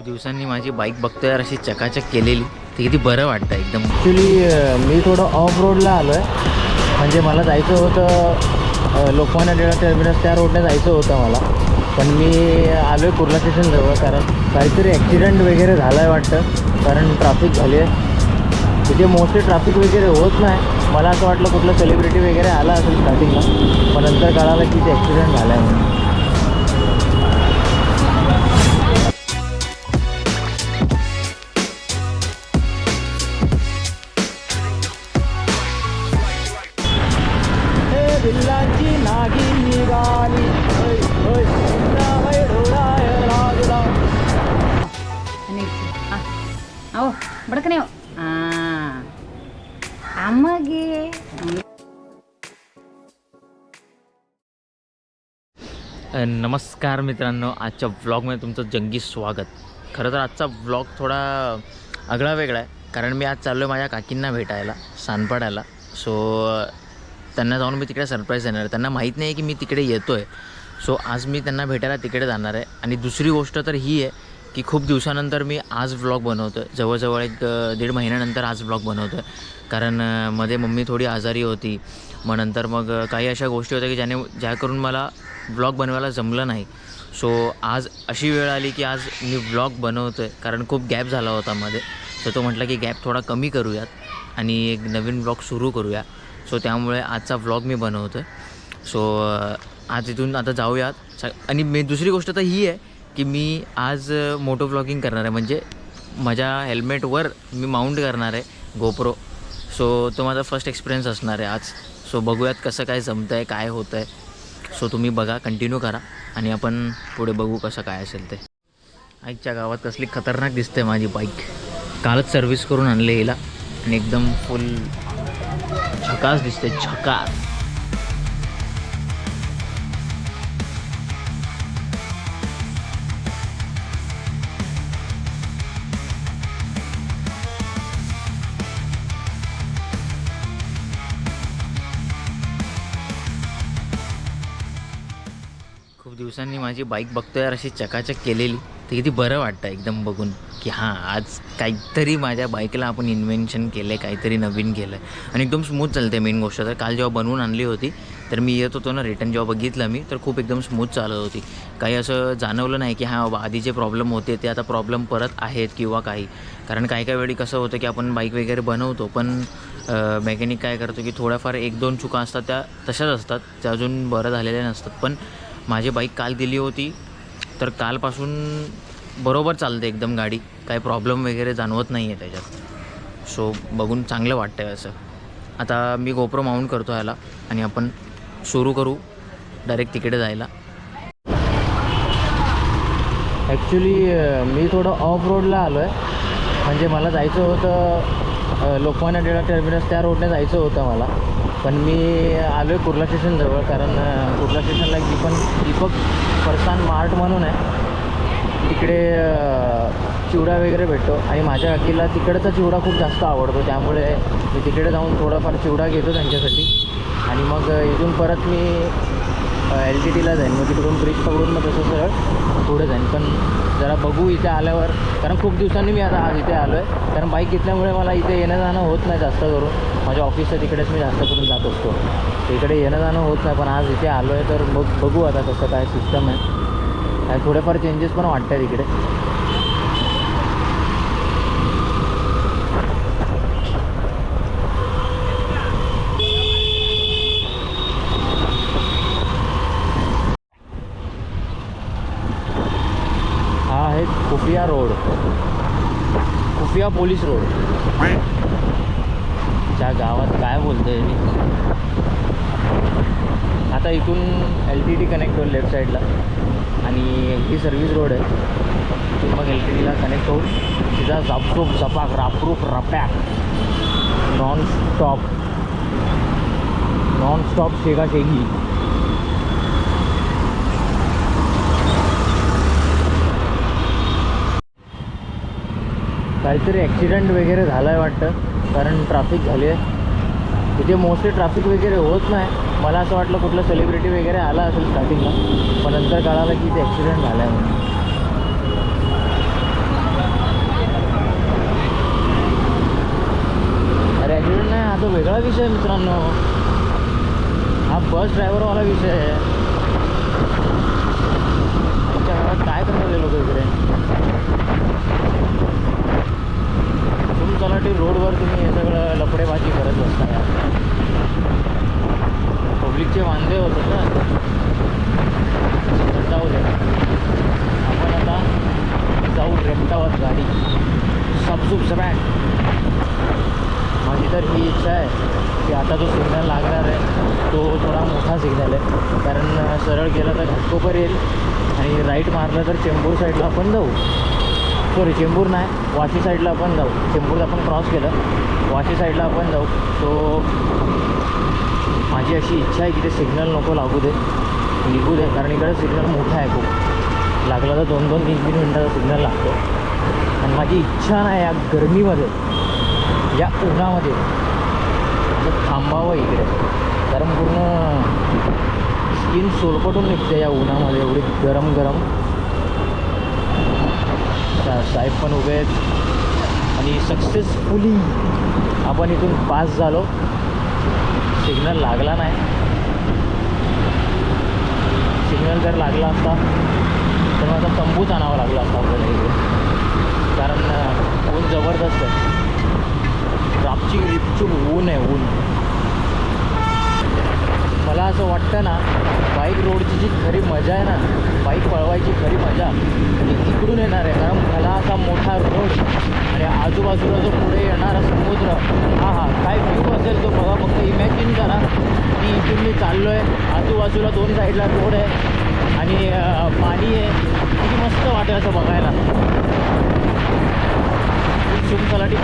दिवसांनी माझी बाईक बघतोय यार अशी चकाचक केलेली, ते किती बरं वाटतं एकदम. ॲक्च्युली मी थोडं ऑफ रोडला आलो आहे. म्हणजे मला जायचं होतं लोकमान्य टिळक टर्मिनस, त्या रोडने जायचं होतं मला. पण मी आलो आहे कुर्ला स्टेशनजवळ, कारण काहीतरी ॲक्सिडेंट वगैरे झालं आहे वाटतं. कारण ट्रॅफिक झाली आहे तिथे. मोस्टली ट्रॅफिक वगैरे होत नाही. मला असं वाटलं कुठलं सेलिब्रिटी वगैरे आला असेल स्टार्टिंगला, पण नंतर कळालं की ते ॲक्सिडेंट झाला आहे म्हणून. बिल्लांची नागिन निघाली, अहो बडकने आम्हागे. नमस्कार मित्रांनो, आजच्या व्लॉगमध्ये तुमचं जंगी स्वागत. खरं तर आजचा व्लॉग थोडा आगळा वेगळा आहे, कारण मी आज चाललो आहे माझ्या काकींना भेटायला सानपाड्याला. सो त्यांना जाऊन मी तिकडे सरप्राईज देणार आहे. त्यांना माहीत नाही की मी तिकडे येतो आहे. सो आज मी त्यांना भेटायला तिकडे जाणार आहे. आणि दुसरी गोष्ट तर ही आहे की खूप दिवसानंतर मी आज व्लॉग बनवतो आहे. जवळजवळ 1-1.5 महिन्यानंतर आज व्लॉग बनवतो आहे. कारण मध्ये मम्मी थोडी आजारी होती. मग काही अशा गोष्टी होत्या की ज्या करून मला व्लॉग बनवायला जमलं नाही. सो आज अशी वेळ आली की आज मी व्लॉग बनवतो आहे, कारण खूप गॅप झाला होता मध्ये. सो तो म्हटला की गॅप थोडा कमी करूयात आणि एक नवीन व्लॉग सुरू करूया. सो त्यामुळे आजचा व्लॉग मी बनवतो आहे. सो आज इथून आता जाऊयात. आणि दुसरी गोष्ट तर ही आहे की मी आज मोटो व्लॉगिंग करणार आहे. म्हणजे माझ्या हेल्मेटवर मी माउंट करणार आहे गोप्रो. सो तो माझा फर्स्ट एक्सपिरियन्स असणार आहे आज. सो बघूयात कसं काय जमतं आहे, काय होतं आहे. सो तुम्ही बघा, कंटिन्यू करा आणि आपण पुढे बघू कसं काय असेल ते. आईच्या गावात कसली खतरनाक दिसते माझी बाईक. कालच सर्व्हिस करून आणले हिला आणि एकदम फुल झकास दिसते, झकास. खूप दिवसांनी माझी बाईक बघतोय यार अशी चकाचक केलेली, ते किती बरं वाटतं एकदम बघून की हां, आज काहीतरी माझ्या बाईकला आपण इन्व्हेन्शन केलं आहे, काहीतरी नवीन केलं आहे. आणि एकदम स्मूथ चालते. मेन गोष्ट तर काल जेव्हा बनवून आणली होती तर मी येत होतो ना रिटर्न, जेव्हा बघितलं मी तर खूप एकदम स्मूथ चालत होती. काही असं जाणवलं नाही की हां बाबा आधीचे प्रॉब्लेम होते ते आता प्रॉब्लेम परत आहेत किंवा काही. कारण काही वेळी कसं होतं की आपण बाईक वगैरे बनवतो, पण मेकॅनिक काय करतो की थोड्याफार 1-2 चुका असतात त्या तशाच असतात, त्या अजून बरं झालेल्या नसतात. पण माझी बाईक काल दिली होती तर कालपासून बरोबर चालते एकदम गाडी. काही प्रॉब्लेम वगैरे जाणवत नाही आहे त्याच्यात. सो बघून चांगलं वाटतं आहे असं. आता मी गोप्रो माउंट करतो याला आणि आपण सुरू करू डायरेक्ट तिकडे जायला. ॲक्च्युली मी थोडं ऑफ रोडला आलो आहे. म्हणजे मला जायचं होतं लोकमान्य टिळक टर्मिनस, त्या रोडने जायचं होतं मला. पण मी आलो आहे कुर्ला स्टेशनजवळ, कारण कुर्ला स्टेशनला दीपक फरसान मार्ट म्हणून आहे. तिकडे चिवडा वगैरे भेटतो आणि माझ्या काकीला तिकडचा चिवडा खूप जास्त आवडतो. त्यामुळे मी तिकडे जाऊन थोडाफार चिवडा घेतो त्यांच्यासाठी. आणि मग इथून परत मी LTTला जाईन. मग तिकडून ब्रिज पकडून मग तसं सरळ पुढे जाईन. पण जरा बघू इथे आल्यावर, कारण खूप दिवसांनी मी आता आज इथे आलो आहे. कारण बाईक घेतल्यामुळे मला इथे येणं जाणं होत नाही जास्त करून. माझ्या ऑफिसच्या तिकडेच मी जास्त करून जात असतो, तिकडे येणं जाणं होत नाही. पण आज इथे आलो आहे तर बघू आता कसं काय सिस्टम आहे. आणि थोडेफार चेंजेस पण वाटत आहे तिकडे. हा आहे खुफिया रोड, खुफिया पोलीस रोड. त्या गावात काय बोलतोय मी. आता इथून LTT कनेक्ट होईल लेफ्ट साईडला आणि ही सर्व्हिस रोड आहे. तिथून मग LTTला कनेक्ट होऊन तिचा झापसूप झपाक रापरूप रपॅक नॉन स्टॉप शेगाशेगी. काहीतरी ॲक्सिडेंट वगैरे झाला आहे वाटतं, कारण ट्रॅफिक झाली आहे तिथे. मोस्टली ट्रॅफिक वगैरे होत नाही. मला असं वाटलं कुठलं सेलिब्रिटी वगैरे आला असेल स्टार्टिंगला, पण नंतर कळालं की ते ॲक्सिडेंट झाला आहे म्हणून. वेगळा विषय आहे मित्रांनो, हा बस ड्रायव्हरवाला विषय आहे. आमच्या गावात काय करतात हे लोक इकडे. तुमच्यासाठी रोडवर तुम्ही हे सगळं लफडेबाजी करत बसता यार. पब्लिकचे वांदे होतात ना. तर जाऊ दे, आपण आता जाऊ रेपटावर गाडी सबसूप सब्याट. माझी तर ही इच्छा आहे की आता जो सिग्नल लागणार आहे तो थोडा मोठा सिग्नल आहे, कारण सरळ गेलं तर घाटकोपर येईल आणि राईट मारलं तर चेंबूर साईडला आपण जाऊ. सॉरी, चेंबूर नाही, वाशी साईडला आपण जाऊ. चेंबूर आपण क्रॉस केलं, वाशी साईडला आपण जाऊ. तो माझी अशी इच्छा आहे की ते सिग्नल नको लागू दे, निघू दे, कारण इकडे सिग्नल मोठा आहे खूप. लागला तर 2-2, 3-3 मिनटाचा सिग्नल लागतो. आणि माझी इच्छा नाही या गरमीमध्ये, या उन्हामध्ये असं थांबावं इकडे, कारण पूर्ण स्किन सोलपटून निघते या उन्हामध्ये, एवढी गरम गरम. साहेब पण उभे आहेत आणि सक्सेसफुली आपण इथून पास झालो. सिग्नल लागला नाही. सिग्नल जर लागला असता तर माझा तंबूच आणावा लागला असता आपल्याला इथे, कारण ऊन जबरदस्त आहे. रापची रिपचून ऊन आहे, ऊन. मला असं वाटतं ना, बाईक रोडची जी खरी मजा आहे ना, बाईक पळवायची खरी मजा ती तिकडून येणार आहे. कारण मला असा मोठा रोड आणि आजूबाजूला जो पुढे येणारा समुद्र, हा काय व्ह्यू असेल तो बघा. फक्त इमॅजिन करा की इथून मी चाललो आहे, आजूबाजूला 2 साईडला रोड आहे आणि पाणी आहे. किती मस्त वाटेल असं बघायला. तुमच्यासाठी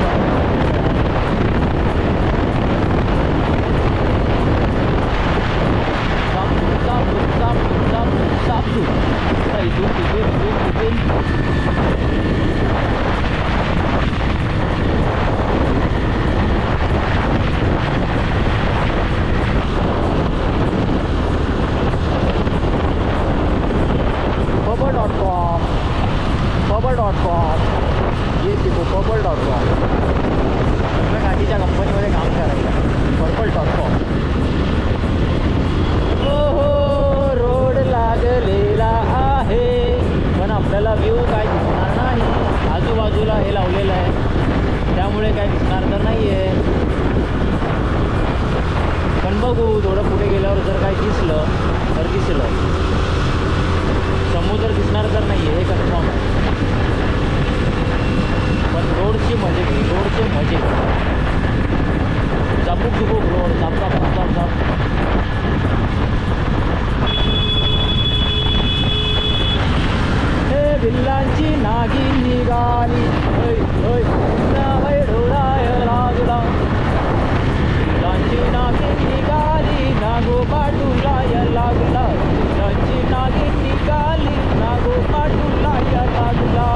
pubble.com ये शिकू pubble.com. आपल्या गाडीच्या कंपनीमध्ये काम करायचं. purple.com. हो रोड लागलेला आहे, पण आपल्याला व्ह्यू काय दिसणार नाही. आजूबाजूला हे लावलेलं आहे त्यामुळे काय दिसणार तर नाही आहे. पण बघू, थोडं पुढे गेल्यावर जर काय दिसलं तर दिसलं. समुद्र दिसणार तर नाही आहे हे कन्फर्म आहे. पण रोडची मजे, रोडचे मजे. झापूक झुपूक रोड, झाप झाप झाप झाप झाप. हे बिल्लांची नागी निघाली, डोळाय लागला. बिल्लांची नागी निघाली, नागो पाटूलाय लागला. बिल्लांची नागी निघाली, नागो पाटूलाय लागला.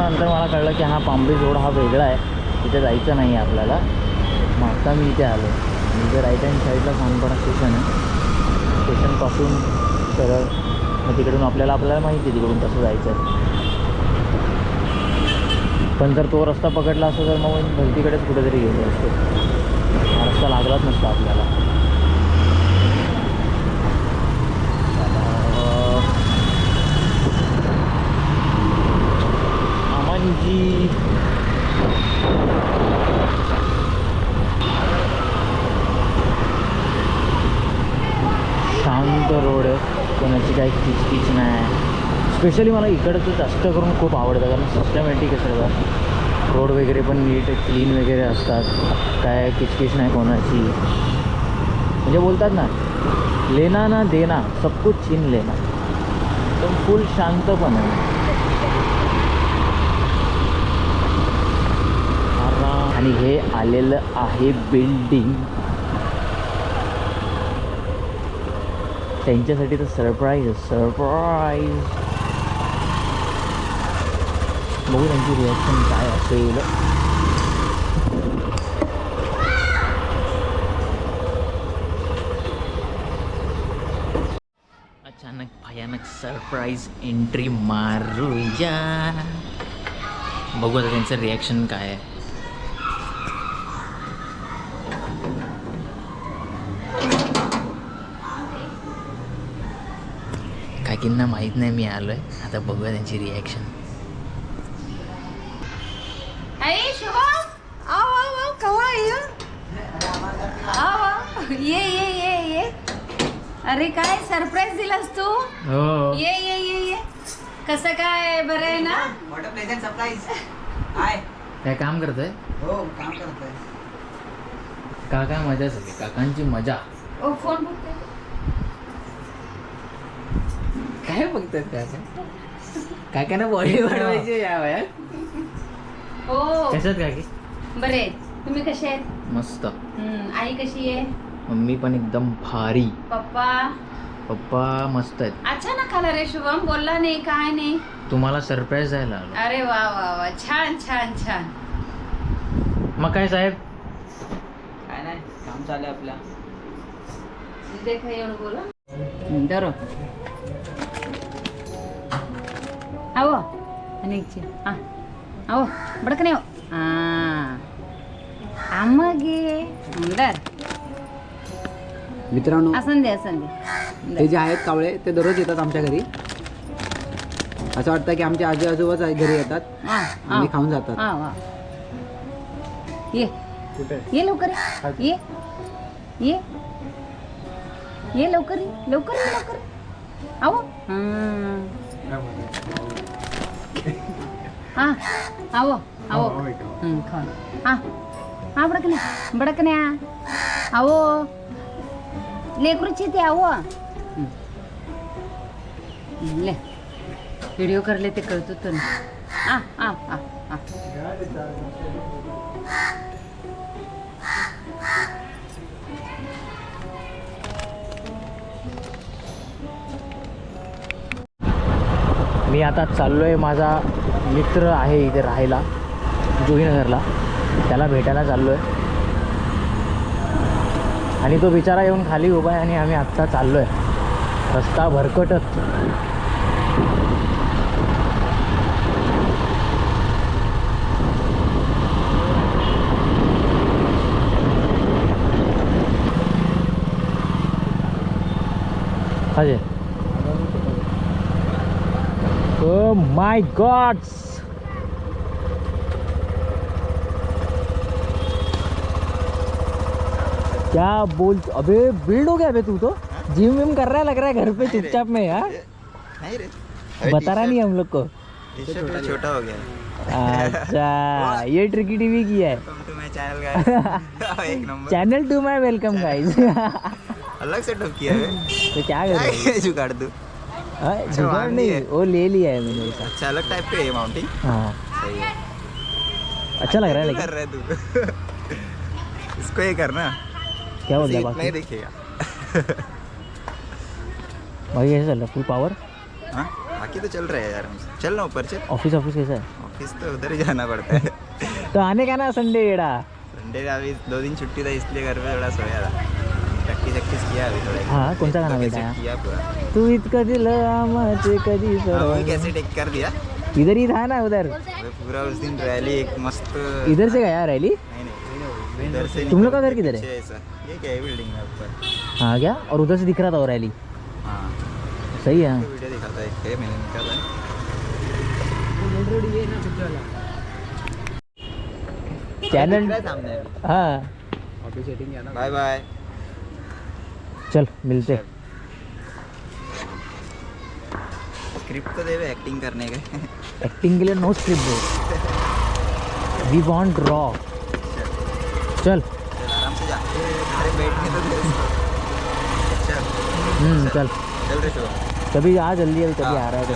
नंतर मला कळलं की हा पांबरी रोड हा वेगळा आहे, तिथे जायचं नाही आहे आपल्याला. मग आता मी इथे आलो. म्हणजे राईट हँड साईडला सानपाडा स्टेशन आहे. स्टेशनपासून सरळ मग तिकडून आपल्याला माहिती आहे तिकडून कसं जायचं आहे. पण जर तो रस्ता पकडला असता तर मग भलतीकडेच कुठेतरी गेलो असतो. हा रस्ता लागलाच नसता आपल्याला. जी शांत रोड आहे, कोणाची काही किचकिच नाही. स्पेशली मला इकडचं जास्त करून खूप आवडतं, कारण सिस्टमॅटिक आहे सगळं. रोड वगैरे पण नीट क्लीन वगैरे असतात, काय किचकिच नाही कोणाची. म्हणजे बोलतात ना, लेना ना देना सब कुछ छीन लेना. एकदम फुल शांत पण आहे. आणि हे आलेलं आहे बिल्डिंग. त्यांच्यासाठी तर सरप्राईज. बघू त्यांची रिॲक्शन काय असेल. अचानक भयानक सरप्राईज एंट्री मारूया. बघू आता त्यांचं रिॲक्शन काय आहे. काकींना माहीत नाही मी आलोय. आता बघूया त्यांची रिॲक्शन. Hey, शुभम. आओ, कवा आहे? आओ, ये. अरे काय सरप्राईज दिलास तू? हो. ये. कसं काय, बरं आहे ना? What a pleasant surprise. Hi. काय काम करतोय? हो, काम करतोय. काका मजा सगळी. काकांची मजा. ओ फोन बघते. काय बघतात काका? काकांना बॉडी वाढवायची या वयात. हो. कशात काकी? बरे. तुम्ही कसे आहेत? मस्त. आई कशी आहे? मम्मी पण एकदम भारी. पप्पा मस्त आहेत. अचानक आला रे शुभम, बोलला नाही काय नाही. तुम्हाला सरप्राईज द्यायला आलो. अरे वा छान. मग काय साहेब? काय नाही, काम चालू आहे आपल्या. देखा येऊन बोला. दरो आओ अनेकची आओ बडकने आम्हागे दर मित्रांनो, असं दे ते जे आहेत कावळे ते दररोज येतात आमच्या घरी. असं वाटतं की आमच्या आजी आजोबाच घरी येतात आणि खाऊन जातात. वा ये ये लवकर ये लवकर आओ आओ खा बडकन्या आओ लेकरूची ते आओ ले व्हिडिओ करले ते कळतो तर मी आता चाललोय. माझा मित्र आहे इथे राहायला जोहीनगरला. त्याला भेटायला चाललोय आणि तो बिचारा येऊन खाली उभा आहे आणि आम्ही आत्ता चाललोय. रस्ता भरकटत. Ajay Oh my God! क्या बोल. अबे बिल्ड हो गया बे तू तो. जिम विम कर रहा है लग रहा है घर पे चुपचाप में. यार नाही रे, बता रहा नहीं हम लोग को. टी-शर्ट छोटा हो गया. अच्छा ये ट्रिकी टीवी की है. Welcome to my channel guys. एक number channel to my welcome guys. अलग सेटअप किया है. तो क्या कर रहे हो? जुगाड़ दू. जुगाड़ नहीं, वो ले लिया है मैंने उसका. अच्छा, अलग टाइप का है माउंटिंग. हाँ सही है. अच्छा लग रहा है कर लेकिन. रहा है तू. इसको ये करना. क्या बोल रहा है नहीं बाकी? दिखेगा. भाई कैसे चल रहा है? फुल पावर. हाँ, बाकी तो चल रहा है यार. चल ना ऊपर चल. ऑफिस कैसा है? ऑफिस तो उधर ही जाना पड़ता है. तो आने का ना संडे येड़ा. संडे का अभी 2 दिन छुट्टी था इसलिए घर पे थोड़ा सोया था. प्रैक्टिस किया अभी थोड़ा. हाँ, कौन सा गाना बेटा? किया पूरा. तू इतकं दिलं आम्हाचे कधी हाँ, वही सर. कैसे टेक कर दिया. इधर ही था ना उधर. अबे पूरा उस दिन रैली एक मस्त. इधर से गया रैली. नहीं इधर से. तुम लोग का घर किधर है? पीछे ऐसा ये क्या है बिल्डिंग में ऊपर. हाँ क्या. और उधर से दिख रहा था वो रैली. हाँ, सही है. वीडियो दिखा था एक मैंने निकाला. चैनल. सामने. हाँ ऑफिस सेटिंग किया ना. Bye bye. चल मिलते. स्क्रिप्ट तो देवे एक्टिंग करने का. एक्टिंग के लिए नो स्क्रिप्ट दो. We want raw. चल. आराम से जा. अरे बैठने तो दे. चल चल चल रे. कभी आ जल्दी. अभी कभी आ रहा है तो